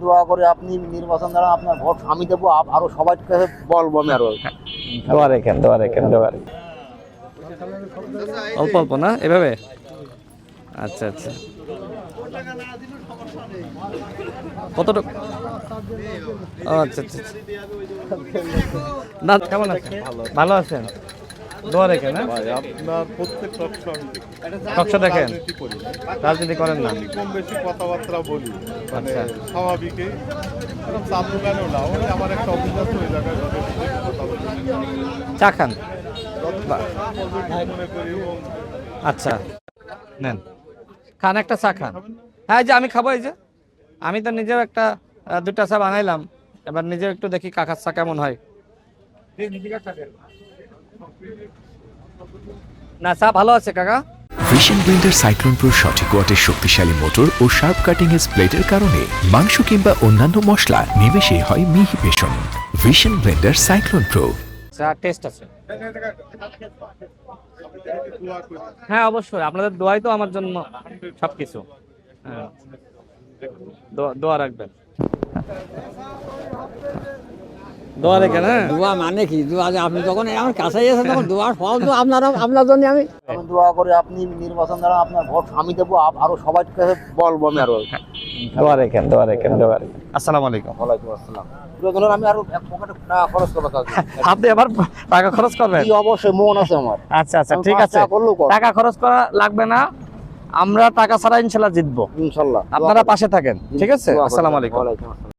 দোয়া করে আপনি নির্বাচন দ্বারা আপনার ভোট আমি দেবো, আরো সবাইকে বলবো আমি আরো। দোয়া রেখেন। অল্প অল্প না এভাবে? আচ্ছা আচ্ছা। কতটুকু? আচ্ছা আচ্ছা। না কেমন আছেন? ভালো আছেন? দোয়া রেখেন। হ্যাঁ আপনার প্রত্যেক টকশো দেখেন? রাজনীতি করেন না? কম বেশি কথাবার্তা বলি, মানে আচ্ছা। স্বাভাবিকই। চার দোকানেও না, ওই আমার একটা অফিস আছে ওই জায়গায় কথা বলি, চা খান? মনে করি। এবং আচ্ছা নেন, খান একটা চা খান। হ্যাঁ এই যে আমি খাবো, এই যে আমি তো নিজেও একটা দুটা চা বানাইলাম, এবার নিজেও একটু দেখি কাকার চা কেমন হয়। না চা ভালো আছে কাকা। ভিশন ব্লেন্ডার সাইক্লোন প্রো সঠিক ওয়াটের শক্তিশালী মোটর ও শার্প কাটিং এজ ব্লেডের কারণে মাংস কিংবা অন্যান্য মশলা নিমেষে হয় মিহি passion. Vision Blender cyclone pro. চা টেস্ট আছে। হ্যাঁ অবশ্যই, আপনাদের দোয়াই তো আমার জন্য সবকিছু। হ্যাঁ দোয়া রাখবেন। দোয়া রেখেন। হ্যাঁ দোয়া মানে কি? দোয়া যে আপনি যখন আমার কাছেই আছেন তখন দোয়ার ফল তো আপনার জন্য আমি দোয়া করে আপনি নির্বাচন দ্বারা আপনার ভোট আমি দেবো, আরো সবাইকে বলবো আমি আরো। দোয়া রেখেন। আসসালামু আলাইকুম। ওয়ালাইকুম আসসালাম। প্রয়োজন আমি আরো এক পকেটে টাকা খরচ করবো কাজে। আপনি আবার টাকা খরচ করবেন? জি অবশ্যই, মন আছে আমার। আচ্ছা আচ্ছা আমি ঠিক পাঁচ আছে, টাকা করলেও করবো। টাকা খরচ করা লাগবে না, আমরা টাকা ছাড়া ইনশাল্লাহ জিতবো। ইনশাল্লাহ আপনারা পাশে থাকেন, ঠিক আছে? দোয়া করবেন। আসসালামু আলাইকুম। ওয়ালাইকুম আসসালাম।